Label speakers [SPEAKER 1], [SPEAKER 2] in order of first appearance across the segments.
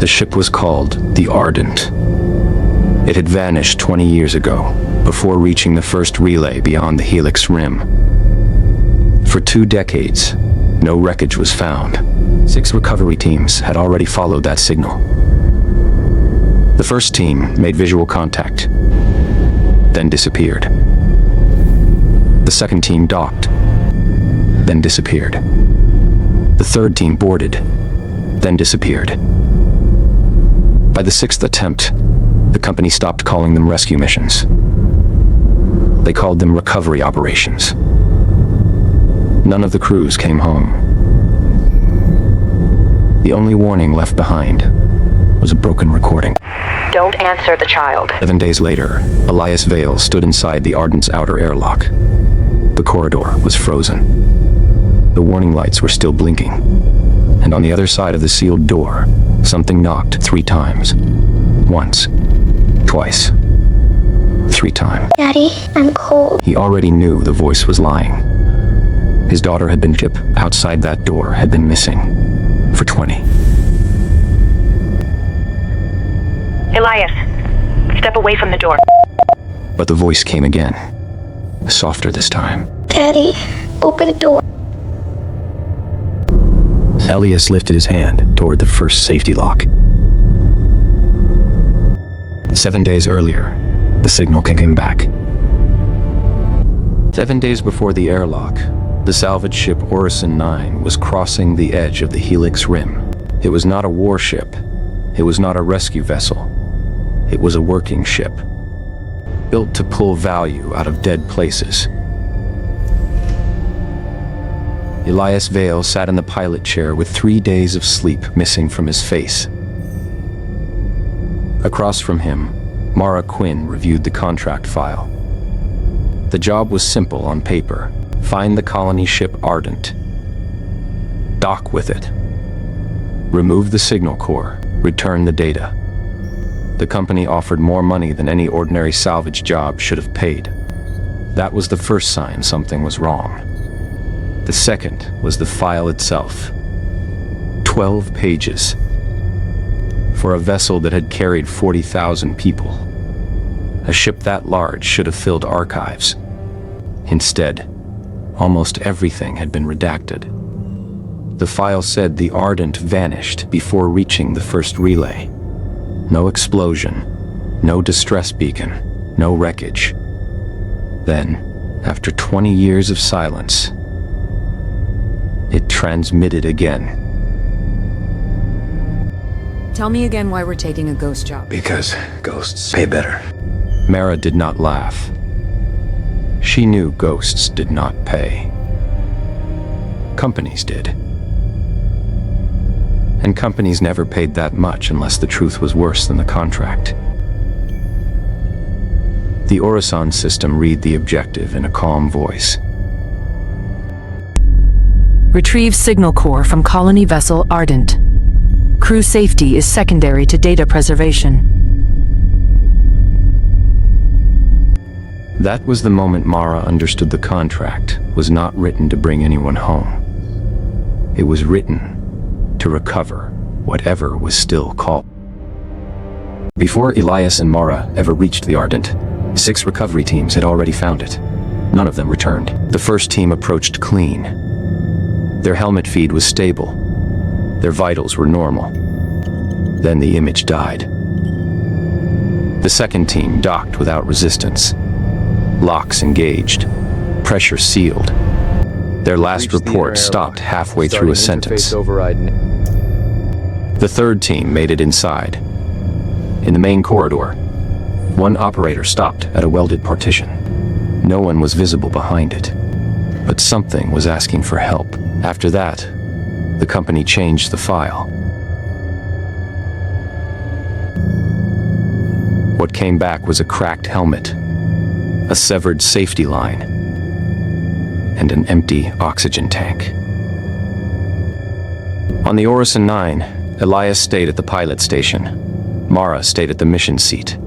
[SPEAKER 1] The ship was called the Ardent. It had vanished 20 years ago, before reaching the first relay beyond the Helix Rim. For 2 decades, no wreckage was found. 6 recovery teams had already followed that signal. The first team made visual contact, then disappeared. The second team docked, then disappeared. The third team boarded, then disappeared. By the 6th attempt, the company stopped calling them rescue missions. They called them recovery operations. None of the crews came home. The only warning left behind was a broken recording.
[SPEAKER 2] Don't answer the child.
[SPEAKER 1] 7 days later, Elias Vale stood inside the Ardent's outer airlock. The corridor was frozen. The warning lights were still blinking. And on the other side of the sealed door, something knocked 3 times. Once, twice, 3 times.
[SPEAKER 3] Daddy, I'm cold.
[SPEAKER 1] He already knew the voice was lying. His daughter had been chipped outside that door, had been missing for 20.
[SPEAKER 2] Elias, step away from the door.
[SPEAKER 1] But the voice came again, softer this time.
[SPEAKER 3] Daddy, open the door.
[SPEAKER 1] Elias lifted his hand toward the first safety lock. 7 days earlier, the signal came back. 7 days before the airlock, the salvage ship Orison 9 was crossing the edge of the Helix Rim. It was not a warship. It was not a rescue vessel. It was a working ship, built to pull value out of dead places. Elias Vale sat in the pilot chair with 3 days of sleep missing from his face. Across from him, Mara Quinn reviewed the contract file. The job was simple on paper. Find the colony ship Ardent. Dock with it. Remove the signal core. Return the data. The company offered more money than any ordinary salvage job should have paid. That was the first sign something was wrong. The second was the file itself. 12 pages. For a vessel that had carried 40,000 people. A ship that large should have filled archives. Instead, almost everything had been redacted. The file said the Ardent vanished before reaching the first relay. No explosion, no distress beacon, no wreckage. Then, after 20 years of silence, it transmitted again.
[SPEAKER 4] Tell me again why we're taking a ghost job.
[SPEAKER 1] Because ghosts pay better. Mara did not laugh. She knew ghosts did not pay. Companies did. And companies never paid that much unless the truth was worse than the contract. The Orison system read the objective in a calm voice.
[SPEAKER 4] Retrieve signal core from colony vessel Ardent. Crew safety is secondary to data preservation.
[SPEAKER 1] That was the moment Mara understood the contract was not written to bring anyone home. It was written to recover whatever was still called. Before Elias and Mara ever reached the Ardent, 6 recovery teams had already found it. None of them returned. The first team approached clean. Their helmet feed was stable. Their vitals were normal. Then the image died. The second team docked without resistance. Locks engaged. Pressure sealed. Their last report stopped halfway through a sentence. The third team made it inside. In the main corridor, one operator stopped at a welded partition. No one was visible behind it, but something was asking for help. After that, the company changed the file. What came back was a cracked helmet, a severed safety line, and an empty oxygen tank. On the Orison 9, Elias stayed at the pilot station. Mara stayed at the mission seat.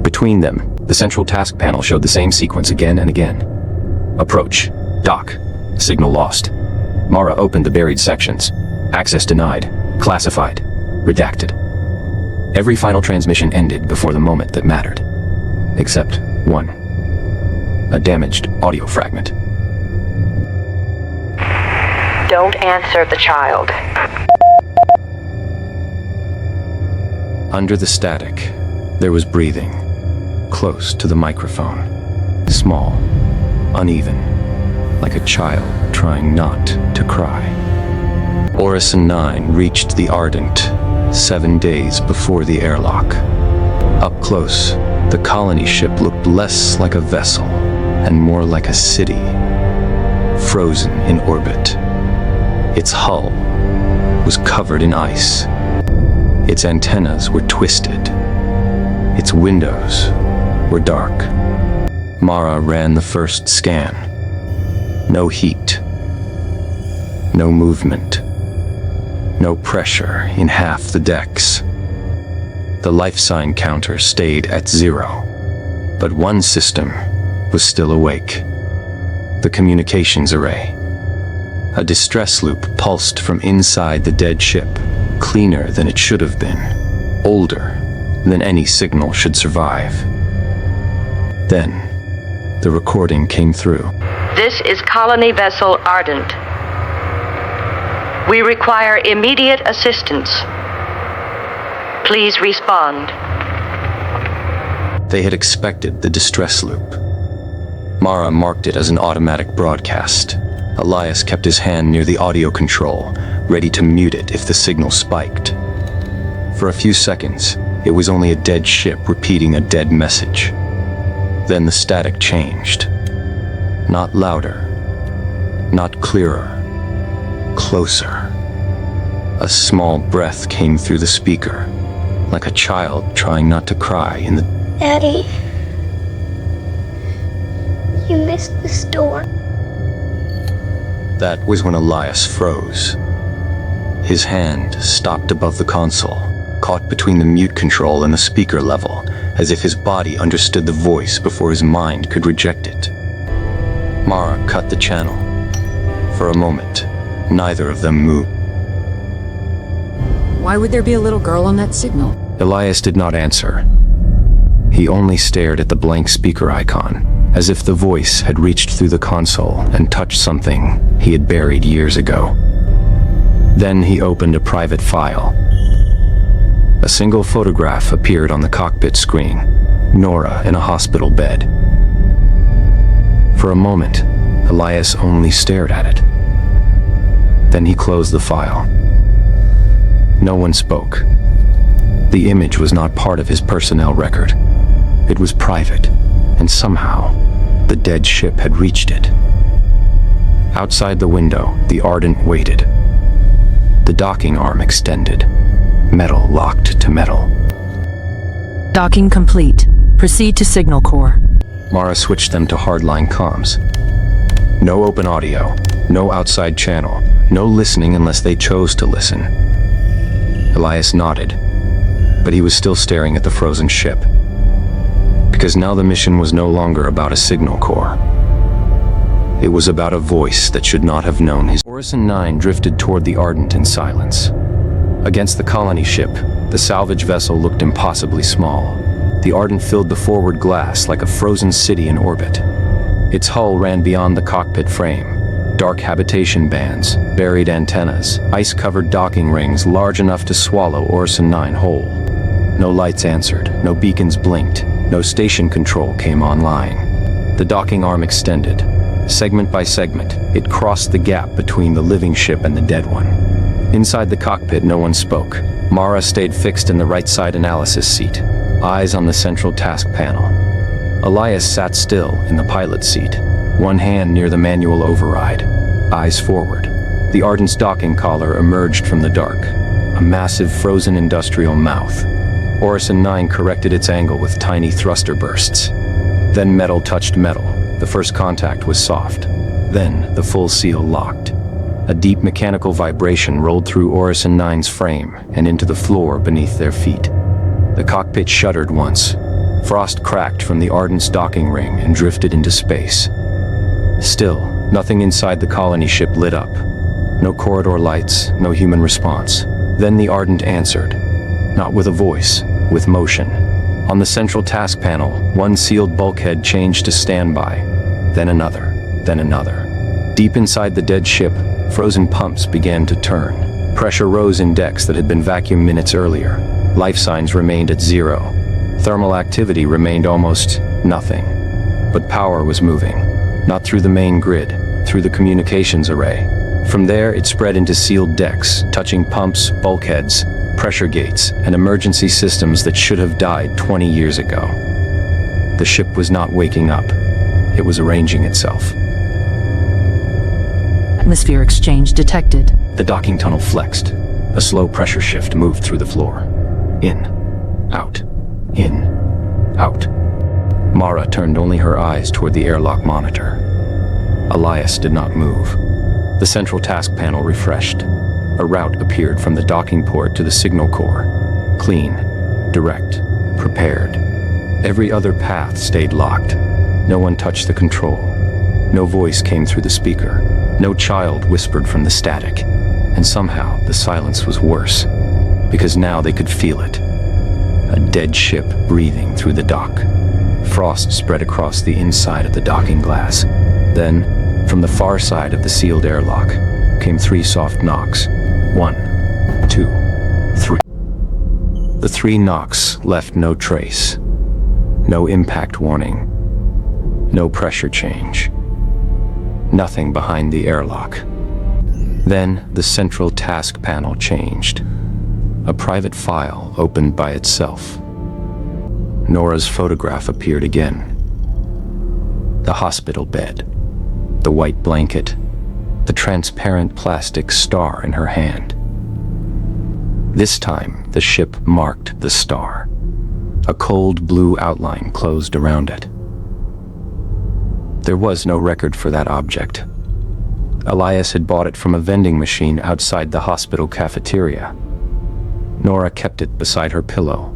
[SPEAKER 1] Between them, the central task panel showed the same sequence again and again. Approach. Dock. Signal lost. Mara opened the buried sections. Access denied. Classified. Redacted. Every final transmission ended before the moment that mattered. Except one. A damaged audio fragment.
[SPEAKER 2] Don't answer the child.
[SPEAKER 1] Under the static, there was breathing, close to the microphone. Small, uneven, like a child trying not to cry. Orison 9 reached the Ardent 7 days before the airlock. Up close, the colony ship looked less like a vessel and more like a city, frozen in orbit. Its hull was covered in ice. Its antennas were twisted. Its windows were dark. Mara ran the first scan. No heat. No movement. No pressure in half the decks. The life sign counter stayed at 0, but one system was still awake. The communications array. A distress loop pulsed from inside the dead ship, cleaner than it should have been, older than any signal should survive. Then, the recording came through.
[SPEAKER 2] This is colony vessel Ardent. We require immediate assistance. Please respond.
[SPEAKER 1] They had expected the distress loop. Mara marked it as an automatic broadcast. Elias kept his hand near the audio control, ready to mute it if the signal spiked. For a few seconds, it was only a dead ship repeating a dead message. Then the static changed. Not louder, not clearer, closer. A small breath came through the speaker, like a child trying not to cry in the...
[SPEAKER 3] Daddy, you missed the storm.
[SPEAKER 1] That was when Elias froze. His hand stopped above the console, caught between the mute control and the speaker level, as if his body understood the voice before his mind could reject it. Mara cut the channel. For a moment, neither of them moved.
[SPEAKER 4] Why would there be a little girl on that signal?
[SPEAKER 1] Elias did not answer. He only stared at the blank speaker icon, as if the voice had reached through the console and touched something he had buried years ago. Then he opened a private file. A single photograph appeared on the cockpit screen, Nora in a hospital bed. For a moment, Elias only stared at it. Then he closed the file. No one spoke. The image was not part of his personnel record. It was private, and somehow, the dead ship had reached it. Outside the window, the Ardent waited. The docking arm extended, metal locked to metal.
[SPEAKER 4] Docking complete. Proceed to signal core.
[SPEAKER 1] Mara switched them to hardline comms. No open audio, no outside channel, no listening unless they chose to listen. Elias nodded, but he was still staring at the frozen ship. Because now the mission was no longer about a signal core. It was about a voice that should not have known his... Orison 9 drifted toward the Ardent in silence. Against the colony ship, the salvage vessel looked impossibly small. The Ardent filled the forward glass like a frozen city in orbit. Its hull ran beyond the cockpit frame. Dark habitation bands, buried antennas, ice-covered docking rings large enough to swallow Orison 9 whole. No lights answered, no beacons blinked, no station control came online. The docking arm extended. Segment by segment, it crossed the gap between the living ship and the dead one. Inside the cockpit, no one spoke. Mara stayed fixed in the right side analysis seat, eyes on the central task panel. Elias sat still in the pilot seat, one hand near the manual override, eyes forward. The Ardent's docking collar emerged from the dark, a massive frozen industrial mouth. Orison 9 corrected its angle with tiny thruster bursts. Then metal touched metal. The first contact was soft. Then the full seal locked. A deep mechanical vibration rolled through Orison 9's frame and into the floor beneath their feet. The cockpit shuddered once. Frost cracked from the Ardent's docking ring and drifted into space. Still, nothing inside the colony ship lit up. No corridor lights, no human response. Then the Ardent answered. Not with a voice, with motion. On the central task panel, one sealed bulkhead changed to standby, then another, then another. Deep inside the dead ship, frozen pumps began to turn. Pressure rose in decks that had been vacuumed minutes earlier. Life signs remained at zero. Thermal activity remained almost nothing. But power was moving, not through the main grid, through the communications array. From there, it spread into sealed decks, touching pumps, bulkheads, pressure gates, and emergency systems that should have died 20 years ago. The ship was not waking up. It was arranging itself.
[SPEAKER 4] Atmosphere exchange detected.
[SPEAKER 1] The docking tunnel flexed. A slow pressure shift moved through the floor. In, out, in, out. Mara turned only her eyes toward the airlock monitor. Elias did not move. The central task panel refreshed. A route appeared from the docking port to the signal core. Clean, direct, prepared. Every other path stayed locked. No one touched the control. No voice came through the speaker. No child whispered from the static. And somehow the silence was worse, because now they could feel it. A dead ship breathing through the dock. Frost spread across the inside of the docking glass. Then, from the far side of the sealed airlock, came 3 soft knocks. 1, 2, 3. The 3 knocks left no trace. No impact warning. No pressure change. Nothing behind the airlock. Then the central task panel changed. A private file opened by itself. Nora's photograph appeared again. The hospital bed, the white blanket, the transparent plastic star in her hand. This time, the ship marked the star. A cold blue outline closed around it. There was no record for that object. Elias had bought it from a vending machine outside the hospital cafeteria. Nora kept it beside her pillow,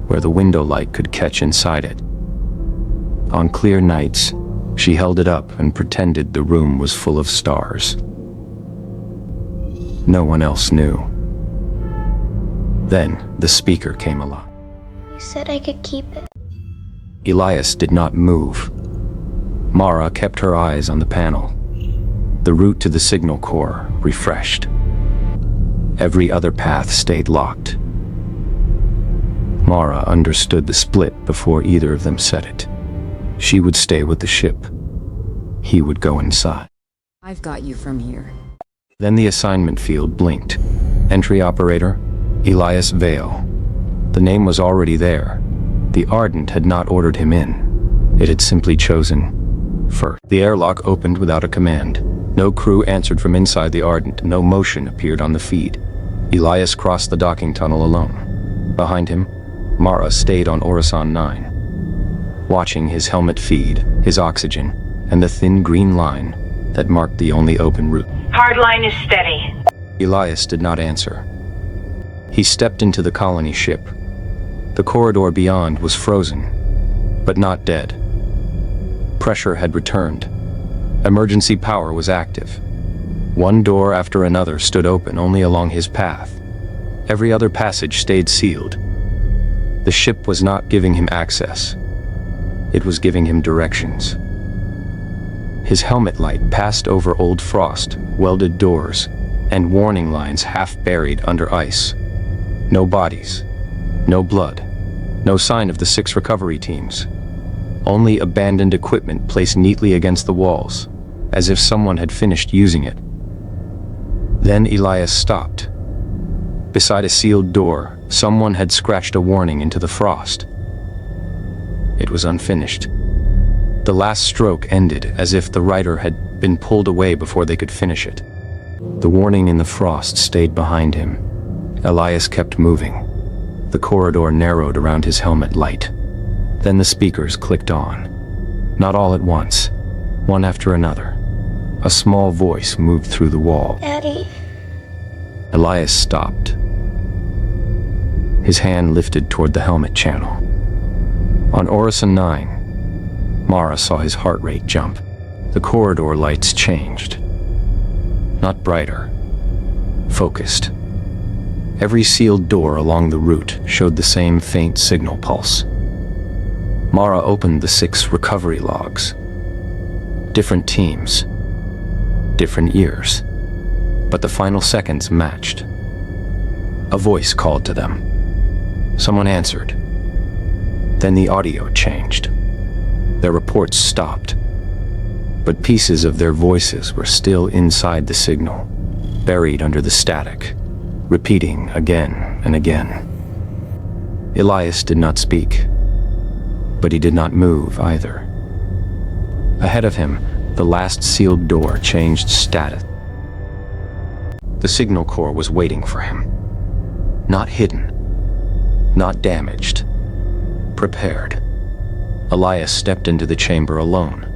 [SPEAKER 1] where the window light could catch inside it. On clear nights, she held it up and pretended the room was full of stars. No one else knew. Then the speaker came alive.
[SPEAKER 3] You said I could keep it.
[SPEAKER 1] Elias did not move. Mara kept her eyes on the panel. The route to the signal core refreshed. Every other path stayed locked. Mara understood the split before either of them said it. She would stay with the ship. He would go inside.
[SPEAKER 5] I've got you from here.
[SPEAKER 1] Then the assignment field blinked. Entry operator, Elias Vale. The name was already there. The Ardent had not ordered him in. It had simply chosen first. The airlock opened without a command. No crew answered from inside the Ardent. No motion appeared on the feed. Elias crossed the docking tunnel alone. Behind him, Mara stayed on Orison 9, watching his helmet feed, his oxygen, and the thin green line that marked the only open route.
[SPEAKER 2] Hard line is steady.
[SPEAKER 1] Elias did not answer. He stepped into the colony ship. The corridor beyond was frozen, but not dead. Pressure had returned. Emergency power was active. One door after another stood open only along his path. Every other passage stayed sealed. The ship was not giving him access. It was giving him directions. His helmet light passed over old frost, welded doors, and warning lines half buried under ice. No bodies, no blood, no sign of the 6 recovery teams. Only abandoned equipment placed neatly against the walls, as if someone had finished using it. Then Elias stopped. Beside a sealed door, someone had scratched a warning into the frost. It was unfinished. The last stroke ended as if the writer had been pulled away before they could finish it. The warning in the frost stayed behind him. Elias kept moving. The corridor narrowed around his helmet light. Then the speakers clicked on. Not all at once, one after another. A small voice moved through the wall.
[SPEAKER 3] Daddy.
[SPEAKER 1] Elias stopped. His hand lifted toward the helmet channel. On Orison 9, Mara saw his heart rate jump. The corridor lights changed. Not brighter, focused. Every sealed door along the route showed the same faint signal pulse. Mara opened the 6 recovery logs. Different teams, different years, but the final seconds matched. A voice called to them. Someone answered. Then the audio changed. Their reports stopped, but pieces of their voices were still inside the signal, buried under the static, repeating again and again. Elias did not speak, but he did not move either. Ahead of him, the last sealed door changed status. The signal core was waiting for him. Not hidden, not damaged, prepared. Elias stepped into the chamber alone.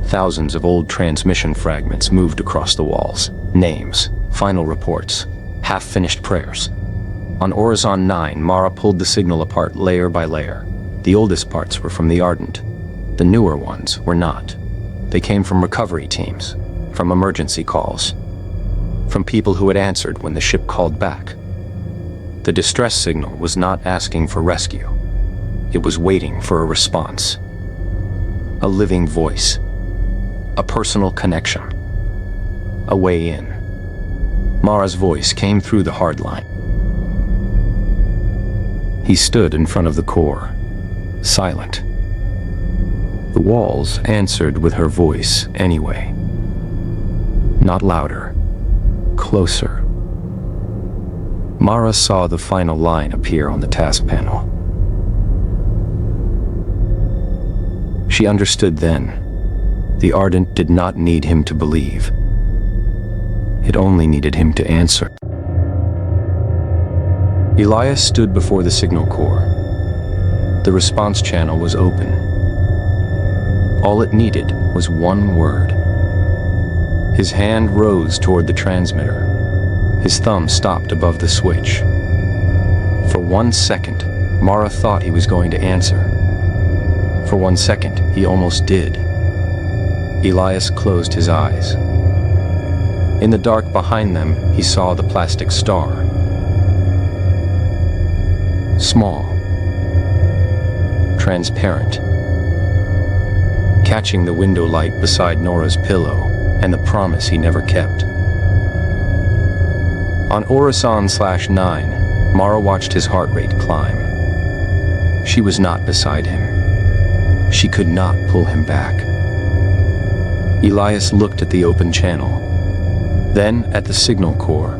[SPEAKER 1] Thousands of old transmission fragments moved across the walls. Names, final reports, half-finished prayers. On Horizon 9, Mara pulled the signal apart layer by layer. The oldest parts were from the Ardent. The newer ones were not. They came from recovery teams, from emergency calls, from people who had answered when the ship called back. The distress signal was not asking for rescue. It was waiting for a response. A living voice. A personal connection. A way in. Mara's voice came through the hard line. He stood in front of the core, silent. The walls answered with her voice anyway. Not louder, closer. Mara saw the final line appear on the task panel. She understood then. The Ardent did not need him to believe. It only needed him to answer. Elias stood before the signal core. The response channel was open. All it needed was one word. His hand rose toward the transmitter. His thumb stopped above the switch. For 1 second, Mara thought he was going to answer. For 1 second, he almost did. Elias closed his eyes. In the dark behind them, he saw the plastic star. Small. Transparent. Catching the window light beside Nora's pillow and the promise he never kept. On Orison/9, Mara watched his heart rate climb. She was not beside him. She could not pull him back. Elias looked at the open channel, then at the signal core.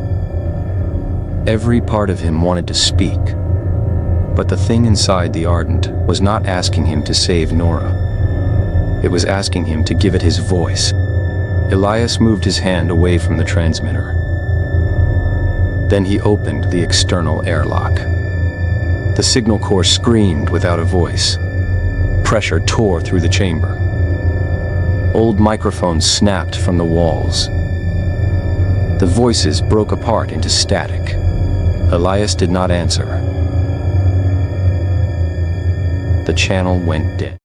[SPEAKER 1] Every part of him wanted to speak, but the thing inside the Ardent was not asking him to save Nora. It was asking him to give it his voice. Elias moved his hand away from the transmitter. Then he opened the external airlock. The signal core screamed without a voice. Pressure tore through the chamber. Old microphones snapped from the walls. The voices broke apart into static. Elias did not answer. The channel went dead.